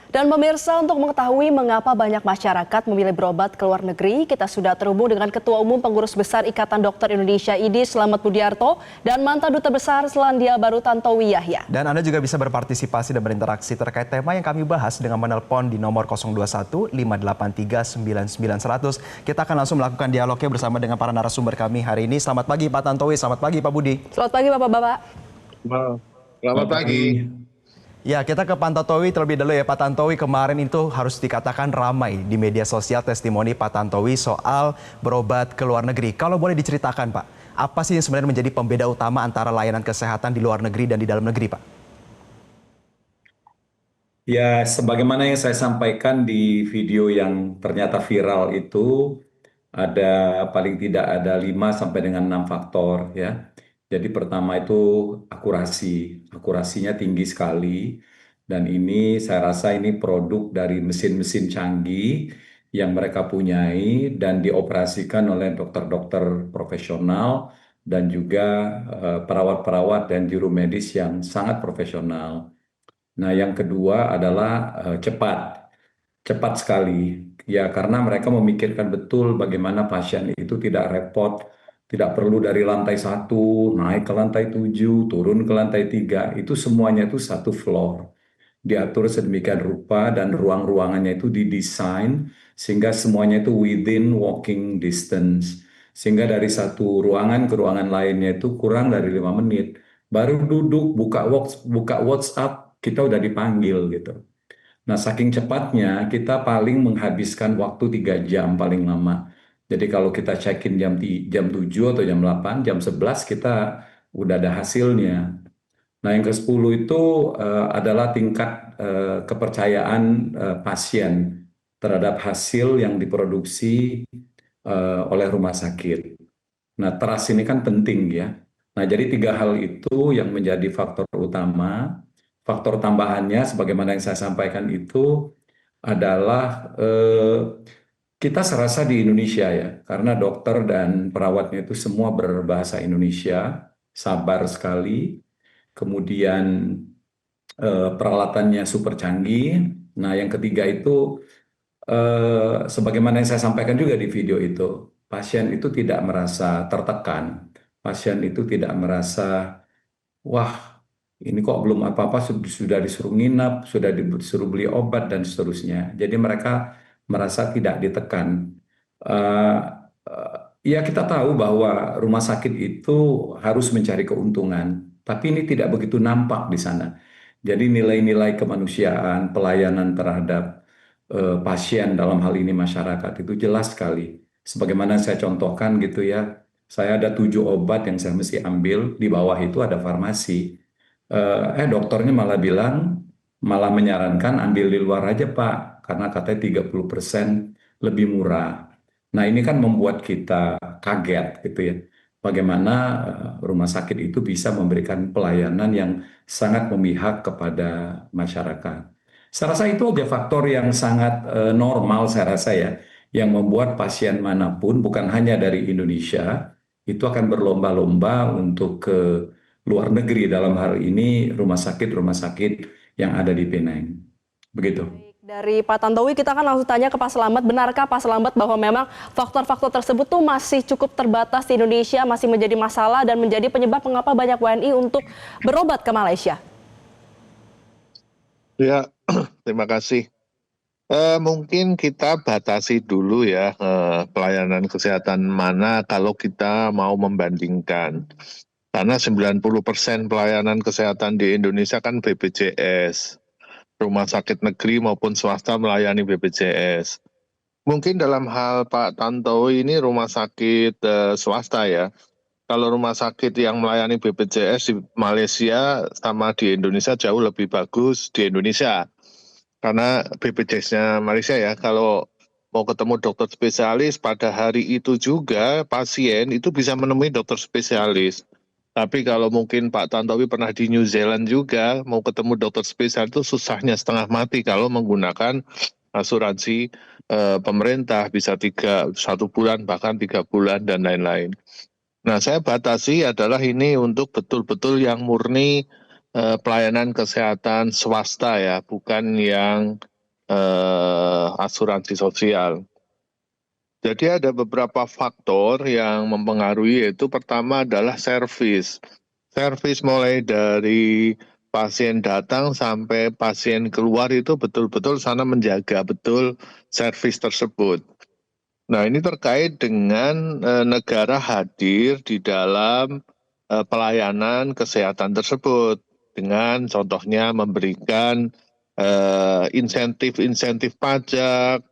Dan pemirsa, untuk mengetahui mengapa banyak masyarakat memilih berobat ke luar negeri, kita sudah terhubung dengan Ketua Umum Pengurus Besar Ikatan Dokter Indonesia IDI, Slamet Budiarto, dan mantan Duta Besar Selandia Baru Tantowi Yahya. Dan Anda juga bisa berpartisipasi dan berinteraksi terkait tema yang kami bahas dengan menelpon di nomor 021 583 99 100. Kita akan langsung melakukan dialognya bersama dengan para narasumber kami hari ini. Selamat pagi Pak Tantowi, selamat pagi Pak Budi. Selamat pagi Bapak-Bapak. Selamat pagi. Ya, kita ke Pak Tantowi terlebih dahulu ya. Pak Tantowi, kemarin itu harus dikatakan ramai di media sosial testimoni Pak Tantowi soal berobat ke luar negeri. Kalau boleh diceritakan Pak, apa sih yang sebenarnya menjadi pembeda utama antara layanan kesehatan di luar negeri dan di dalam negeri Pak? Ya, sebagaimana yang saya sampaikan di video yang ternyata viral itu, paling tidak ada 5 sampai dengan 6 faktor ya. Jadi pertama itu akurasi. Akurasinya tinggi sekali. Dan ini saya rasa ini produk dari mesin-mesin canggih yang mereka punyai dan dioperasikan oleh dokter-dokter profesional dan juga perawat-perawat dan juru medis yang sangat profesional. Nah, yang kedua adalah cepat sekali. Ya, karena mereka memikirkan betul bagaimana pasien itu tidak repot, tidak perlu dari lantai 1 naik ke lantai 7, turun ke lantai 3. Itu semuanya itu satu floor. Diatur sedemikian rupa dan ruang-ruangannya itu didesain sehingga semuanya itu within walking distance. Sehingga dari satu ruangan ke ruangan lainnya itu kurang dari 5 menit. Baru duduk, buka WhatsApp, kita udah dipanggil gitu. Nah, saking cepatnya kita paling menghabiskan waktu 3 jam paling lama. Jadi kalau kita check-in jam 7 atau jam 8, jam 11 kita udah ada hasilnya. Nah, yang ke-10 itu adalah tingkat kepercayaan pasien terhadap hasil yang diproduksi oleh rumah sakit. Nah, trust ini kan penting ya. Nah, jadi 3 hal itu yang menjadi faktor utama. Faktor tambahannya, sebagaimana yang saya sampaikan itu adalah kita serasa di Indonesia ya, karena dokter dan perawatnya itu semua berbahasa Indonesia, sabar sekali. Kemudian peralatannya super canggih. Nah, yang ketiga itu sebagaimana yang saya sampaikan juga di video itu, pasien itu tidak merasa tertekan, pasien itu tidak merasa, wah ini kok belum apa-apa sudah disuruh nginap, sudah disuruh beli obat dan seterusnya. Jadi mereka merasa tidak ditekan. Eh, ya kita tahu bahwa rumah sakit itu harus mencari keuntungan, tapi ini tidak begitu nampak di sana. Jadi nilai-nilai kemanusiaan, pelayanan terhadap pasien dalam hal ini masyarakat itu jelas sekali. Sebagaimana saya contohkan gitu ya, saya ada 7 obat yang saya mesti ambil, di bawah itu ada farmasi. Dokternya malah menyarankan ambil di luar aja Pak, karena katanya 30% lebih murah. Nah, ini kan membuat kita kaget gitu ya. Bagaimana rumah sakit itu bisa memberikan pelayanan yang sangat memihak kepada masyarakat. Saya rasa itu aja faktor yang sangat normal saya rasa ya, yang membuat pasien manapun, bukan hanya dari Indonesia, itu akan berlomba-lomba untuk ke luar negeri, dalam hal ini rumah sakit yang ada di Penang. Begitu. Dari Pak Tantowi kita akan langsung tanya ke Pak Slamet, benarkah Pak Slamet bahwa memang faktor-faktor tersebut tuh masih cukup terbatas di Indonesia, masih menjadi masalah dan menjadi penyebab mengapa banyak WNI untuk berobat ke Malaysia? Ya, terima kasih. Mungkin kita batasi dulu ya pelayanan kesehatan mana kalau kita mau membandingkan. Karena 90% pelayanan kesehatan di Indonesia kan BPJS. Rumah sakit negeri maupun swasta melayani BPJS. Mungkin dalam hal Pak Tantowi ini rumah sakit swasta ya. Kalau rumah sakit yang melayani BPJS di Malaysia sama di Indonesia jauh lebih bagus di Indonesia. Karena BPJS-nya Malaysia ya, kalau mau ketemu dokter spesialis pada hari itu juga pasien itu bisa menemui dokter spesialis. Tapi kalau mungkin Pak Tantowi pernah di New Zealand juga, mau ketemu dokter spesialis itu susahnya setengah mati kalau menggunakan asuransi pemerintah, bisa 1 bulan bahkan 3 bulan dan lain-lain. Nah, saya batasi adalah ini untuk betul-betul yang murni pelayanan kesehatan swasta ya, bukan yang asuransi sosial. Jadi ada beberapa faktor yang mempengaruhi, yaitu pertama adalah servis. Servis mulai dari pasien datang sampai pasien keluar itu betul-betul sana menjaga betul servis tersebut. Nah, ini terkait dengan negara hadir di dalam pelayanan kesehatan tersebut dengan contohnya memberikan insentif-insentif pajak,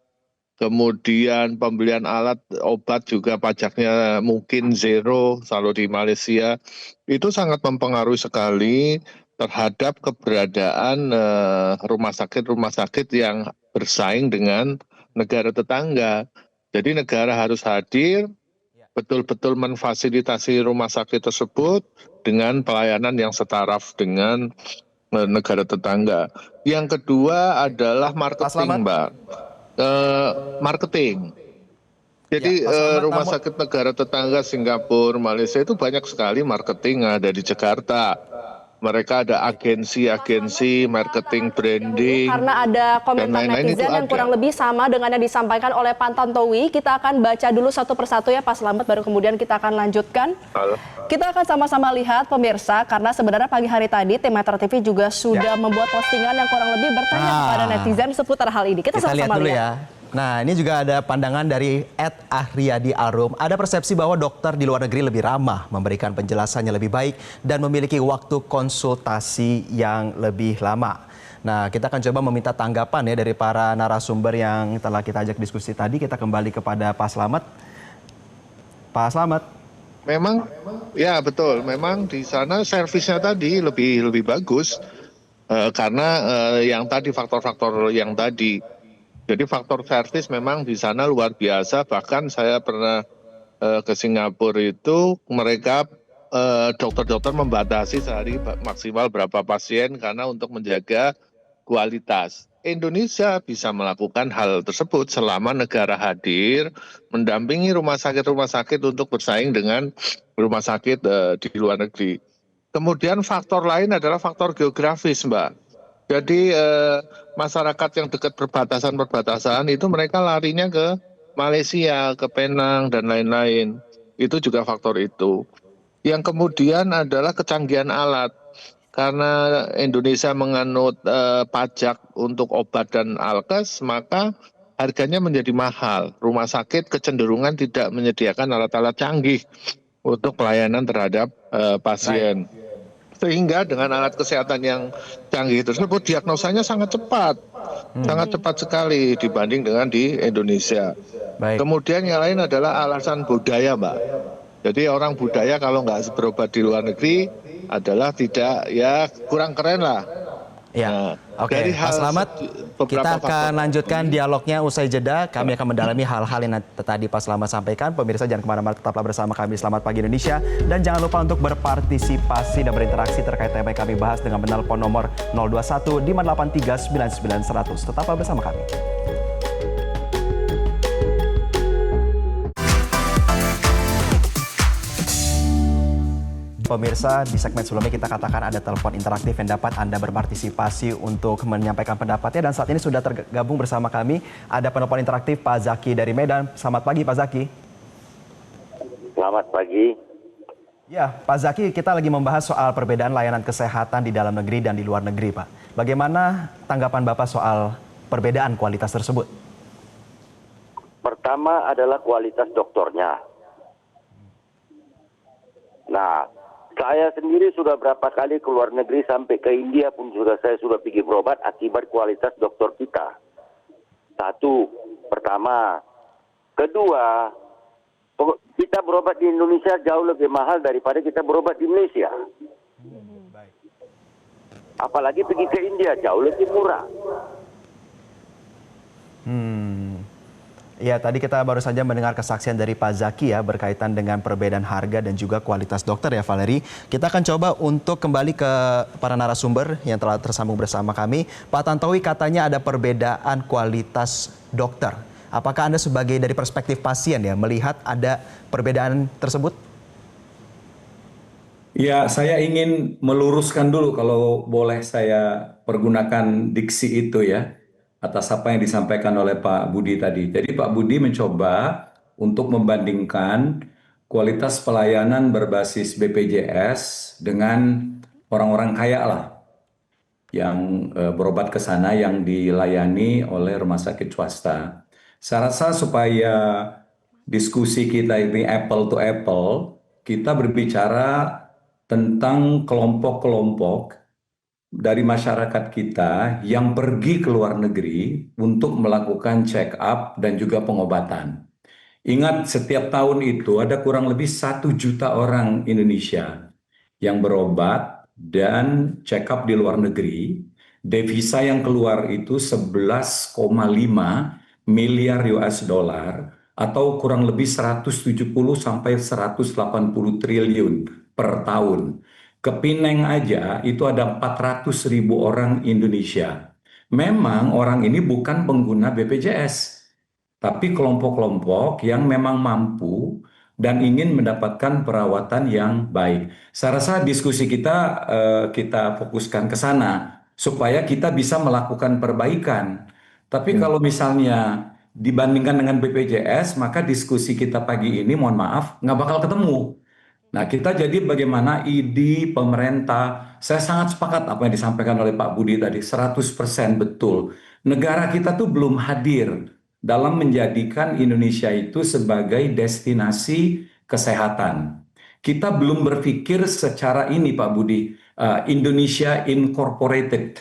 kemudian pembelian alat obat juga pajaknya mungkin zero kalau di Malaysia. Itu sangat mempengaruhi sekali terhadap keberadaan rumah sakit yang bersaing dengan negara tetangga. Jadi negara harus hadir, betul-betul memfasilitasi rumah sakit tersebut dengan pelayanan yang setaraf dengan negara tetangga. Yang kedua adalah Slamet. marketing, Mbak. Marketing. Jadi Ya, Pak Slamet, rumah sakit negara tetangga Singapura, Malaysia itu banyak sekali marketing ada di Jakarta. Mereka ada agensi-agensi marketing, branding, Karena ada dan komentar lain-lain itu netizen yang kurang ada. lebih sama dengan yang disampaikan oleh Pak Tantowi. Kita akan baca dulu satu persatu ya Pak Slamet, baru kemudian kita akan lanjutkan. Halo. Kita akan sama-sama lihat pemirsa, karena sebenarnya pagi hari tadi tim Metro TV juga sudah membuat postingan yang kurang lebih bertanya kepada netizen seputar hal ini. Kita Kita lihat sama-sama dulu lihat. ya. Nah, ini juga ada pandangan dari @Ahriyadi Arum. Ada persepsi bahwa dokter di luar negeri lebih ramah, memberikan penjelasannya lebih baik, dan memiliki waktu konsultasi yang lebih lama. Nah, kita akan coba meminta tanggapan ya dari para narasumber yang telah kita ajak diskusi tadi. Kita kembali kepada Pak Slamet. Pak Slamet. Memang, ya betul. Memang di sana servisnya tadi lebih bagus karena yang tadi faktor-faktor yang tadi. Jadi faktor servis memang di sana luar biasa. Bahkan saya pernah ke Singapura itu mereka dokter-dokter membatasi sehari maksimal berapa pasien karena untuk menjaga kualitas. Indonesia bisa melakukan hal tersebut selama negara hadir mendampingi rumah sakit untuk bersaing dengan rumah sakit di luar negeri. Kemudian faktor lain adalah faktor geografis, Mbak. Jadi masyarakat yang dekat perbatasan itu mereka larinya ke Malaysia, ke Penang dan lain-lain. Itu juga faktor itu. Yang kemudian adalah kecanggihan alat. Karena Indonesia menganut pajak untuk obat dan alkes, maka harganya menjadi mahal. Rumah sakit kecenderungan tidak menyediakan alat-alat canggih untuk pelayanan terhadap pasien. Sehingga dengan alat kesehatan yang canggih tersebut diagnosanya sangat cepat sekali dibanding dengan di Indonesia. Baik. Kemudian yang lain adalah alasan budaya, Mbak. Jadi orang budaya kalau nggak berobat di luar negeri adalah tidak, ya kurang keren lah. Ya, Nah, oke. dari Pak hal Slamet, beberapa kita faktor. akan lanjutkan dialognya usai jeda. Kami akan mendalami hal-hal yang tadi Pak Slamet sampaikan. Pemirsa jangan kemana-mana, tetaplah bersama kami. Selamat Pagi Indonesia. Dan jangan lupa untuk berpartisipasi dan berinteraksi terkait tema yang kami bahas dengan menelpon nomor 021 583 99 100. Tetaplah bersama kami. Pemirsa, di segmen sebelumnya kita katakan ada telepon interaktif yang dapat Anda berpartisipasi untuk menyampaikan pendapatnya. Dan saat ini sudah tergabung bersama kami, ada penelpon interaktif Pak Zaki dari Medan. Selamat pagi Pak Zaki. Selamat pagi. Ya, Pak Zaki, kita lagi membahas soal perbedaan layanan kesehatan di dalam negeri dan di luar negeri, Pak. Bagaimana tanggapan Bapak soal perbedaan kualitas tersebut? Pertama adalah kualitas dokternya. Nah, saya sendiri sudah berapa kali ke luar negeri, sampai ke India pun saya sudah pergi berobat akibat kualitas dokter kita. Satu, pertama. Kedua, kita berobat di Indonesia jauh lebih mahal daripada kita berobat di Malaysia. Apalagi pergi ke India jauh lebih murah. Ya, tadi kita baru saja mendengar kesaksian dari Pak Zaki ya berkaitan dengan perbedaan harga dan juga kualitas dokter ya, Valeri. Kita akan coba untuk kembali ke para narasumber yang telah tersambung bersama kami. Pak Tantowi, katanya ada perbedaan kualitas dokter. Apakah Anda sebagai dari perspektif pasien ya melihat ada perbedaan tersebut? Ya, saya ingin meluruskan dulu kalau boleh saya pergunakan diksi itu ya. atas apa yang disampaikan oleh Pak Budi tadi. Jadi Pak Budi mencoba untuk membandingkan kualitas pelayanan berbasis BPJS dengan orang-orang kaya lah yang berobat ke sana yang dilayani oleh rumah sakit swasta. Saya rasa supaya diskusi kita ini apple to apple, kita berbicara tentang kelompok-kelompok dari masyarakat kita yang pergi ke luar negeri untuk melakukan check up dan juga pengobatan. Ingat, setiap tahun itu ada kurang lebih 1 juta orang Indonesia yang berobat dan check up di luar negeri. Devisa yang keluar itu 11,5 miliar US dollar atau kurang lebih 170 sampai 180 triliun per tahun. Ke Pineng aja itu ada 400.000 orang Indonesia. Memang orang ini bukan pengguna BPJS, tapi kelompok-kelompok yang memang mampu dan ingin mendapatkan perawatan yang baik. Saya rasa diskusi kita fokuskan ke sana supaya kita bisa melakukan perbaikan. Tapi kalau misalnya dibandingkan dengan BPJS, maka diskusi kita pagi ini, mohon maaf, nggak bakal ketemu. Nah, kita jadi bagaimana ID pemerintah, saya sangat sepakat apa yang disampaikan oleh Pak Budi tadi, 100% betul. Negara kita tuh belum hadir dalam menjadikan Indonesia itu sebagai destinasi kesehatan. Kita belum berpikir secara ini, Pak Budi, Indonesia Incorporated.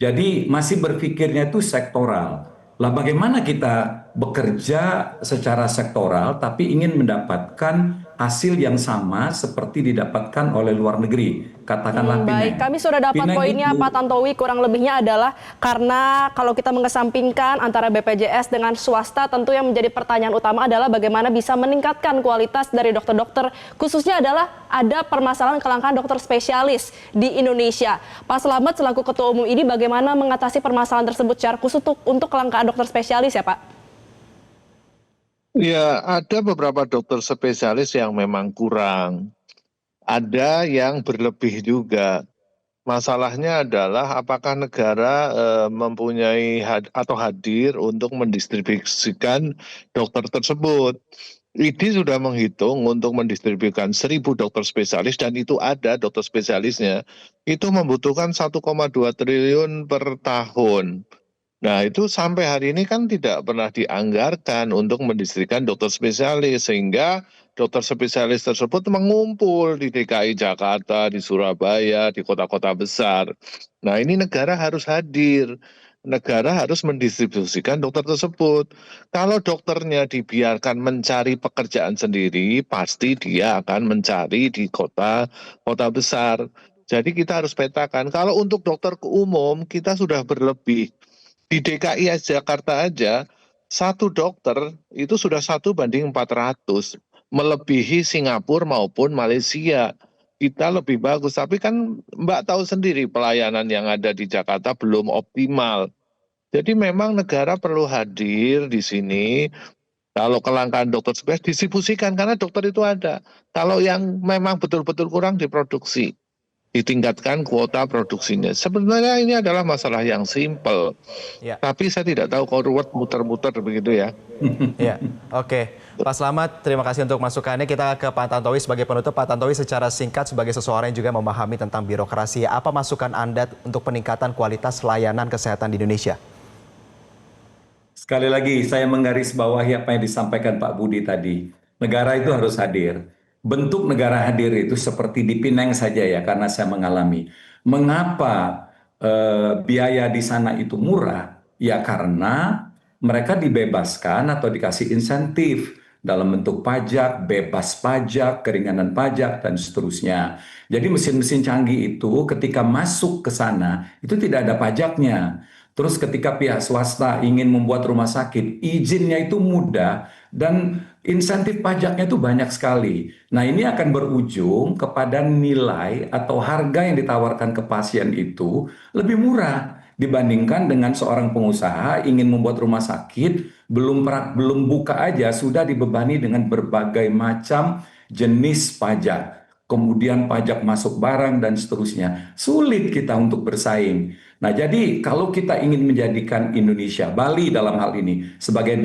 Jadi masih berpikirnya itu sektoral. Lah bagaimana kita bekerja secara sektoral tapi ingin mendapatkan hasil yang sama seperti didapatkan oleh luar negeri, katakanlah Pineng. Baik, kami sudah dapat Pineng poinnya itu- Pak Tantowi, kurang lebihnya adalah karena kalau kita mengesampingkan antara BPJS dengan swasta, tentu yang menjadi pertanyaan utama adalah bagaimana bisa meningkatkan kualitas dari dokter-dokter, khususnya adalah ada permasalahan kelangkaan dokter spesialis di Indonesia. Pak Slamet selaku Ketua Umum ini bagaimana mengatasi permasalahan tersebut secara khusus untuk kelangkaan dokter spesialis ya Pak? Ya, ada beberapa dokter spesialis yang memang kurang. Ada yang berlebih juga. Masalahnya adalah apakah negara mempunyai atau hadir untuk mendistribusikan dokter tersebut. IDI sudah menghitung untuk mendistribusikan 1.000 dokter spesialis dan itu ada dokter spesialisnya. Itu membutuhkan 1,2 triliun per tahun. Nah, itu sampai hari ini kan tidak pernah dianggarkan untuk mendistribusikan dokter spesialis, sehingga dokter spesialis tersebut mengumpul di DKI Jakarta, di Surabaya, di kota-kota besar. Nah, ini negara harus hadir. Negara harus mendistribusikan dokter tersebut. Kalau dokternya dibiarkan mencari pekerjaan sendiri, pasti dia akan mencari di kota-kota besar. Jadi kita harus petakan. Kalau untuk dokter umum, kita sudah berlebih. Di DKI Jakarta aja, satu dokter itu sudah 1:400, melebihi Singapura maupun Malaysia. Kita lebih bagus, tapi kan Mbak tahu sendiri pelayanan yang ada di Jakarta belum optimal. Jadi memang negara perlu hadir di sini. Kalau kelangkaan dokter spesialis distribusikan, karena dokter itu ada. Kalau yang memang betul-betul kurang diproduksi, ditingkatkan kuota produksinya. Sebenarnya ini adalah masalah yang simpel. Ya. Tapi saya tidak tahu kalau ruwet muter-muter begitu ya. Ya, oke. Pak Slamet, terima kasih untuk masukannya. Kita ke Pak Tantowi sebagai penutup. Pak Tantowi, secara singkat sebagai seseorang yang juga memahami tentang birokrasi, apa masukan Anda untuk peningkatan kualitas layanan kesehatan di Indonesia? Sekali lagi, saya menggarisbawahi apa yang disampaikan Pak Budi tadi. Negara itu harus hadir. Bentuk negara hadir itu seperti di Pineng saja ya, karena saya mengalami. Mengapa biaya di sana itu murah? Ya karena mereka dibebaskan atau dikasih insentif dalam bentuk pajak, bebas pajak, keringanan pajak, dan seterusnya. Jadi mesin-mesin canggih itu ketika masuk ke sana, itu tidak ada pajaknya. Terus ketika pihak swasta ingin membuat rumah sakit, izinnya itu mudah dan insentif pajaknya itu banyak sekali. Nah, ini akan berujung kepada nilai atau harga yang ditawarkan ke pasien itu lebih murah dibandingkan dengan seorang pengusaha ingin membuat rumah sakit, belum buka aja sudah dibebani dengan berbagai macam jenis pajak. Kemudian pajak masuk barang dan seterusnya. Sulit kita untuk bersaing. Nah, jadi kalau kita ingin menjadikan Indonesia, Bali dalam hal ini, sebagai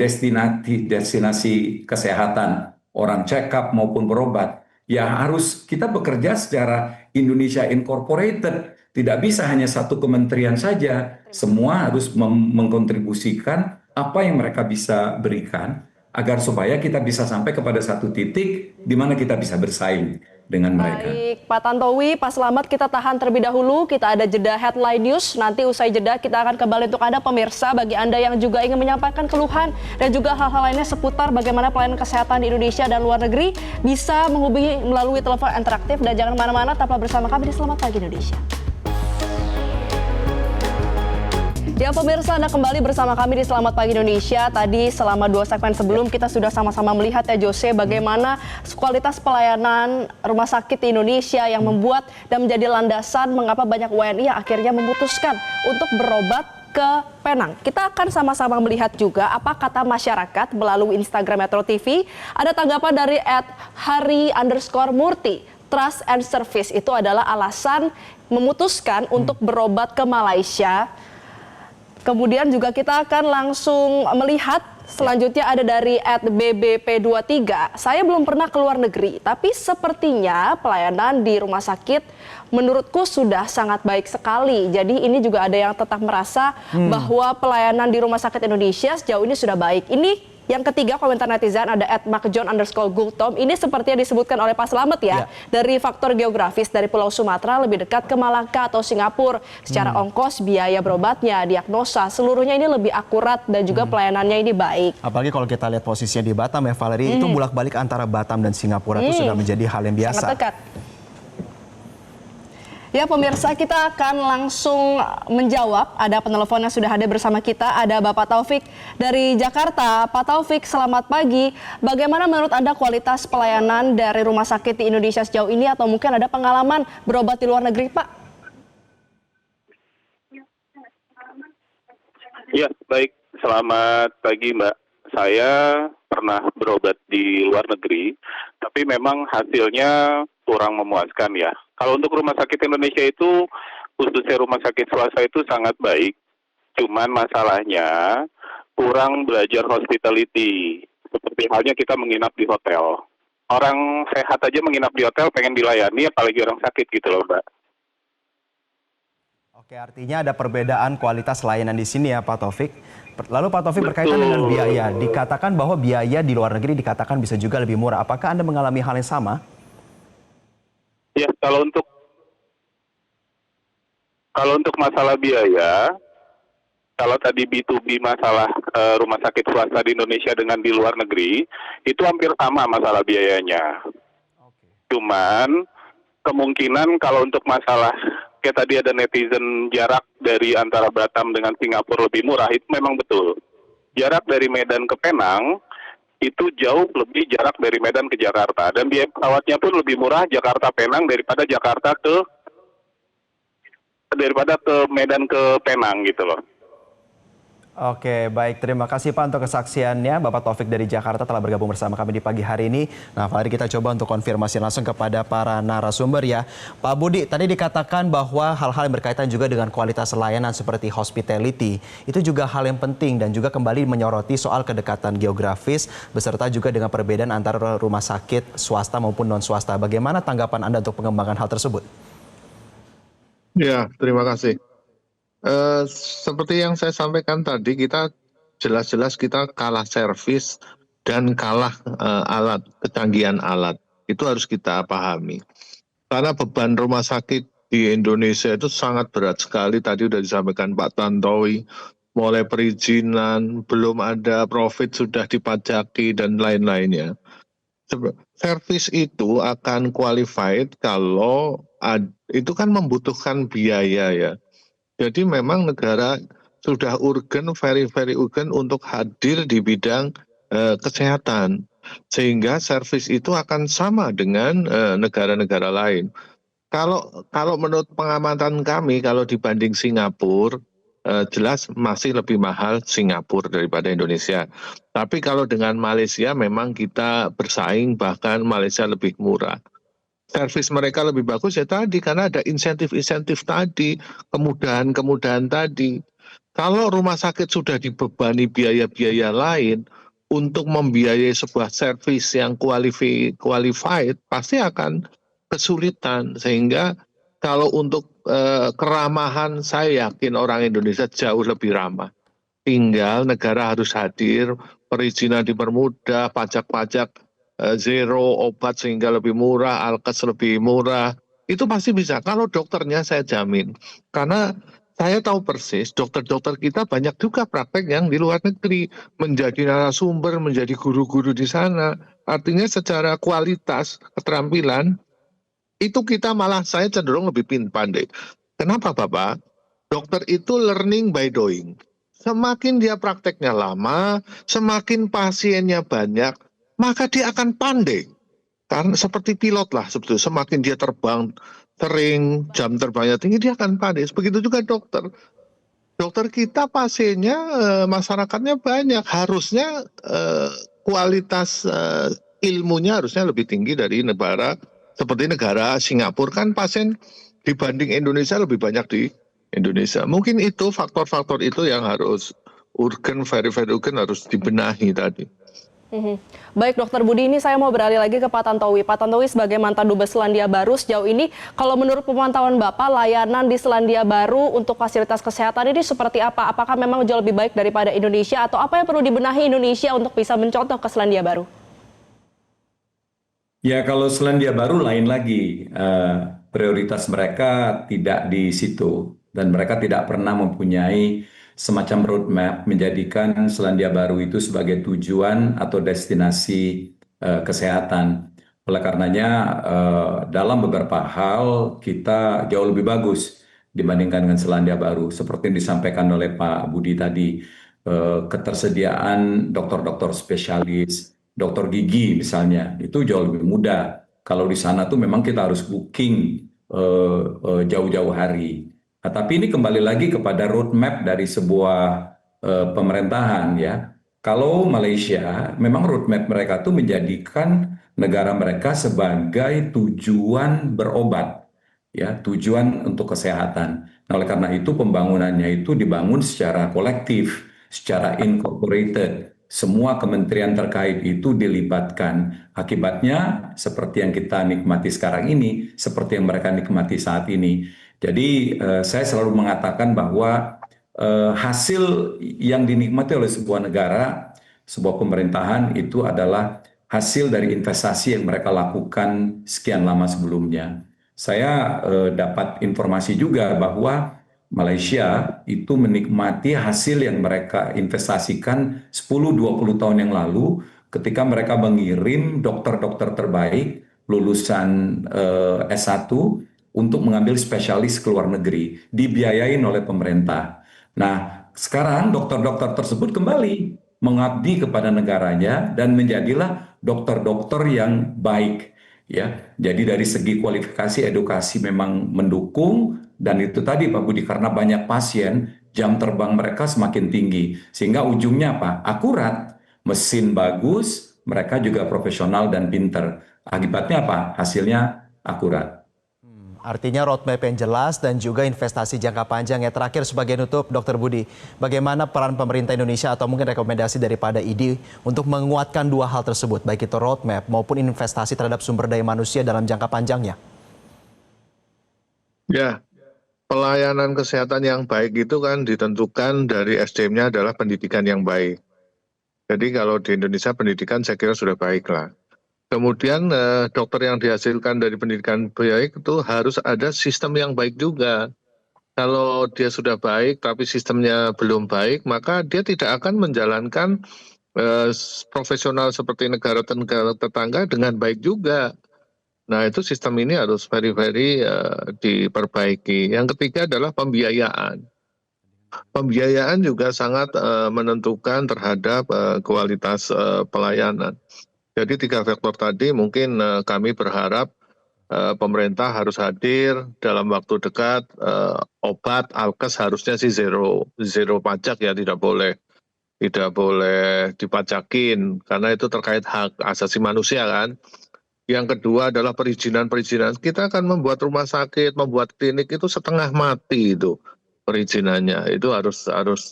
destinasi kesehatan, orang check up maupun berobat, ya harus kita bekerja secara Indonesia Incorporated. Tidak bisa hanya satu kementerian saja, semua harus mengkontribusikan apa yang mereka bisa berikan agar supaya kita bisa sampai kepada satu titik di mana kita bisa bersaing dengan mereka. Baik, Pak Tantowi, Pak Slamet, kita tahan terlebih dahulu. Kita ada jeda headline news. Nanti usai jeda kita akan kembali untuk Anda pemirsa. Bagi Anda yang juga ingin menyampaikan keluhan dan juga hal-hal lainnya seputar bagaimana pelayanan kesehatan di Indonesia dan luar negeri, bisa menghubungi melalui telepon interaktif. Dan jangan kemana-mana, tetaplah bersama kami di Selamat Pagi Indonesia. Ya pemirsa, Anda kembali bersama kami di Selamat Pagi Indonesia. Tadi selama 2 segmen sebelum kita sudah sama-sama melihat ya Jose bagaimana kualitas pelayanan rumah sakit di Indonesia yang membuat dan menjadi landasan mengapa banyak WNI yang akhirnya memutuskan untuk berobat ke Penang. Kita akan sama-sama melihat juga apa kata masyarakat melalui Instagram Metro TV. Ada tanggapan dari @hari_murti. Trust and service itu adalah alasan memutuskan untuk berobat ke Malaysia. Kemudian juga kita akan langsung melihat selanjutnya ada dari @bbp23. Saya belum pernah ke luar negeri, tapi sepertinya pelayanan di rumah sakit menurutku sudah sangat baik sekali. Jadi ini juga ada yang tetap merasa bahwa pelayanan di rumah sakit Indonesia sejauh ini sudah baik. Ini yang ketiga komentar netizen ada @macjon_gultom. Ini seperti yang disebutkan oleh Pak Slamet ya. Dari faktor geografis dari Pulau Sumatera lebih dekat ke Malaka atau Singapura. Secara ongkos, biaya berobatnya, diagnosa, seluruhnya ini lebih akurat dan juga pelayanannya ini baik. Apalagi kalau kita lihat posisinya di Batam ya Valerie, itu bolak-balik antara Batam dan Singapura itu sudah menjadi hal yang biasa. Sangat dekat. Ya pemirsa, kita akan langsung menjawab. Ada penelpon yang sudah hadir bersama kita. Ada Bapak Taufik dari Jakarta. Pak Taufik, selamat pagi. Bagaimana menurut Anda kualitas pelayanan dari rumah sakit di Indonesia sejauh ini? Atau mungkin ada pengalaman berobat di luar negeri, Pak? Ya, baik. Selamat pagi, Mbak. Saya pernah berobat di luar negeri, tapi memang hasilnya kurang memuaskan ya. Kalau untuk rumah sakit Indonesia itu, khususnya rumah sakit swasta itu sangat baik. Cuman masalahnya kurang belajar hospitality. Seperti halnya kita menginap di hotel. Orang sehat aja menginap di hotel pengen dilayani, apalagi orang sakit gitu loh, Mbak. Oke, artinya ada perbedaan kualitas layanan di sini ya Pak Taufik. Lalu Pak Taufik berkaitan dengan biaya, dikatakan bahwa biaya di luar negeri dikatakan bisa juga lebih murah. Apakah Anda mengalami hal yang sama? Ya, kalau untuk masalah biaya, kalau tadi B2B masalah rumah sakit swasta di Indonesia dengan di luar negeri, itu hampir sama masalah biayanya. Cuman kemungkinan kalau untuk masalah kayak tadi ada netizen jarak dari antara Batam dengan Singapura lebih murah, itu memang betul. Jarak dari Medan ke Penang itu jauh lebih jarak dari Medan ke Jakarta, dan biaya pesawatnya pun lebih murah Jakarta Penang daripada ke Medan ke Penang gitu loh. Oke, baik. Terima kasih Pak untuk kesaksiannya. Bapak Taufik dari Jakarta telah bergabung bersama kami di pagi hari ini. Nah, mari kita coba untuk konfirmasi langsung kepada para narasumber ya. Pak Budi, tadi dikatakan bahwa hal-hal yang berkaitan juga dengan kualitas layanan seperti hospitality, itu juga hal yang penting dan juga kembali menyoroti soal kedekatan geografis beserta juga dengan perbedaan antara rumah sakit swasta maupun non-swasta. Bagaimana tanggapan Anda untuk pengembangan hal tersebut? Ya, terima kasih. Seperti yang saya sampaikan tadi, kita jelas-jelas kita kalah servis dan kalah alat, kecanggihan alat. Itu harus kita pahami. Karena beban rumah sakit di Indonesia itu sangat berat sekali. Tadi sudah disampaikan Pak Tantowi, mulai perizinan, belum ada profit sudah dipajaki dan lain-lainnya. Servis itu akan qualified kalau itu kan membutuhkan biaya ya. Jadi memang negara sudah urgen, very urgen untuk hadir di bidang kesehatan. Sehingga servis itu akan sama dengan negara-negara lain. Kalau menurut pengamatan kami, kalau dibanding Singapura, jelas masih lebih mahal Singapura daripada Indonesia. Tapi kalau dengan Malaysia memang kita bersaing, bahkan Malaysia lebih murah. servis mereka lebih bagus ya tadi, karena ada insentif-insentif tadi, kemudahan-kemudahan tadi. Kalau rumah sakit sudah dibebani biaya-biaya lain untuk membiayai sebuah servis yang qualified, pasti akan kesulitan. Sehingga kalau untuk keramahan, saya yakin orang Indonesia jauh lebih ramah. Tinggal negara harus hadir, perizinan dipermudah, pajak-pajak zero, obat sehingga lebih murah, alkes lebih murah. Itu pasti bisa. Kalau dokternya saya jamin. Karena saya tahu persis dokter-dokter kita banyak juga praktek yang di luar negeri. Menjadi narasumber, menjadi guru-guru di sana. Artinya secara kualitas, keterampilan, itu kita malah saya cenderung lebih pandai. Kenapa Bapak? Dokter itu learning by doing. Semakin dia prakteknya lama, semakin pasiennya banyak, maka dia akan pandai. Karena seperti pilot lah sebetulnya, semakin dia terbang sering, jam terbangnya tinggi, dia akan pandai. Begitu juga dokter. Dokter kita pasiennya, masyarakatnya banyak. Harusnya kualitas ilmunya harusnya lebih tinggi dari negara seperti negara Singapura, kan pasien dibanding Indonesia lebih banyak di Indonesia. Mungkin itu faktor-faktor itu yang harus urgen, very urgen, harus dibenahi tadi. Baik Dokter Budi, ini saya mau beralih lagi ke Pak Tantowi. Pak Tantowi sebagai mantan Dubes Selandia Baru, sejauh ini kalau menurut pemantauan Bapak, layanan di Selandia Baru untuk fasilitas kesehatan ini seperti apa? Apakah memang jauh lebih baik daripada Indonesia atau apa yang perlu dibenahi Indonesia untuk bisa mencontoh ke Selandia Baru? Ya, kalau Selandia Baru lain lagi. Prioritas mereka tidak di situ. Dan mereka tidak pernah mempunyai semacam roadmap menjadikan Selandia Baru itu sebagai tujuan atau destinasi kesehatan. Oleh karenanya, dalam beberapa hal kita jauh lebih bagus dibandingkan dengan Selandia Baru. Seperti yang disampaikan oleh Pak Budi tadi, ketersediaan dokter-dokter spesialis, dokter gigi misalnya, itu jauh lebih mudah. Kalau di sana tuh memang kita harus booking jauh-jauh hari. Nah, tapi ini kembali lagi kepada roadmap dari sebuah pemerintahan ya. Kalau Malaysia, memang roadmap mereka tuh menjadikan negara mereka sebagai tujuan berobat, ya, tujuan untuk kesehatan. Nah, oleh karena itu pembangunannya itu dibangun secara kolektif, secara incorporated. Semua kementerian terkait itu dilibatkan. Akibatnya seperti yang kita nikmati sekarang ini, seperti yang mereka nikmati saat ini. Jadi saya selalu mengatakan bahwa hasil yang dinikmati oleh sebuah negara, sebuah pemerintahan itu adalah hasil dari investasi yang mereka lakukan sekian lama sebelumnya. Saya dapat informasi juga bahwa Malaysia itu menikmati hasil yang mereka investasikan 10-20 tahun yang lalu ketika mereka mengirim dokter-dokter terbaik lulusan S1 untuk mengambil spesialis ke luar negeri, dibiayain oleh pemerintah. Nah, sekarang dokter-dokter tersebut kembali mengabdi kepada negaranya dan menjadilah dokter-dokter yang baik. Ya, jadi dari segi kualifikasi edukasi memang mendukung, dan itu tadi Pak Budi, karena banyak pasien, jam terbang mereka semakin tinggi. Sehingga ujungnya apa? Akurat, mesin bagus, mereka juga profesional dan pinter. Akibatnya apa? Hasilnya akurat. Artinya roadmap yang jelas dan juga investasi jangka panjang. Ya, terakhir sebagai nutup, Dr. Budi, bagaimana peran pemerintah Indonesia atau mungkin rekomendasi daripada ID untuk menguatkan dua hal tersebut, baik itu roadmap maupun investasi terhadap sumber daya manusia dalam jangka panjangnya? Ya, pelayanan kesehatan yang baik itu kan ditentukan dari SDM-nya adalah pendidikan yang baik. Jadi kalau di Indonesia pendidikan saya kira sudah baik lah. Kemudian dokter yang dihasilkan dari pendidikan baik itu harus ada sistem yang baik juga. Kalau dia sudah baik tapi sistemnya belum baik, maka dia tidak akan menjalankan profesional seperti negara tetangga dengan baik juga. Nah, itu sistem ini harus very diperbaiki. Yang ketiga adalah pembiayaan. Pembiayaan juga sangat menentukan terhadap kualitas pelayanan. Jadi 3 faktor tadi mungkin kami berharap pemerintah harus hadir dalam waktu dekat. Obat, alkes harusnya sih zero pajak ya, tidak boleh dipajakin karena itu terkait hak asasi manusia kan. Yang kedua adalah perizinan-perizinan. Kita akan membuat rumah sakit, membuat klinik itu setengah mati itu perizinannya. Itu harus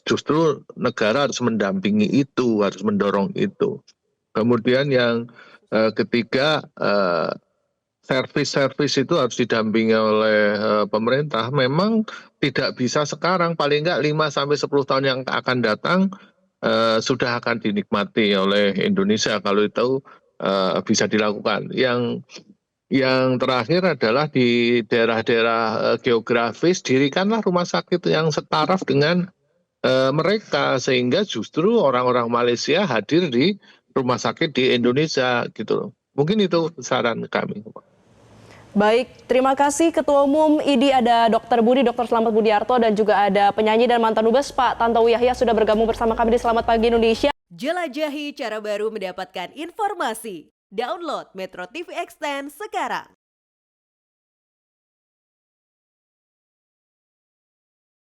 justru negara harus mendampingi itu, harus mendorong itu. Kemudian yang ketiga, servis-servis itu harus didampingi oleh pemerintah. Memang tidak bisa sekarang, paling enggak 5-10 tahun yang akan datang sudah akan dinikmati oleh Indonesia kalau itu bisa dilakukan. Yang terakhir adalah di daerah-daerah geografis dirikanlah rumah sakit yang setaraf dengan mereka sehingga justru orang-orang Malaysia hadir di rumah sakit di Indonesia gitu loh. Mungkin itu saran kami. Baik, terima kasih Ketua Umum IDI ada Dr. Budi, Dr. Slamet Budiarto, dan juga ada penyanyi dan mantan dubes Pak Tantowi Yahya sudah bergabung bersama kami di Selamat Pagi Indonesia. Jelajahi cara baru mendapatkan informasi. Download Metro TV Extend sekarang.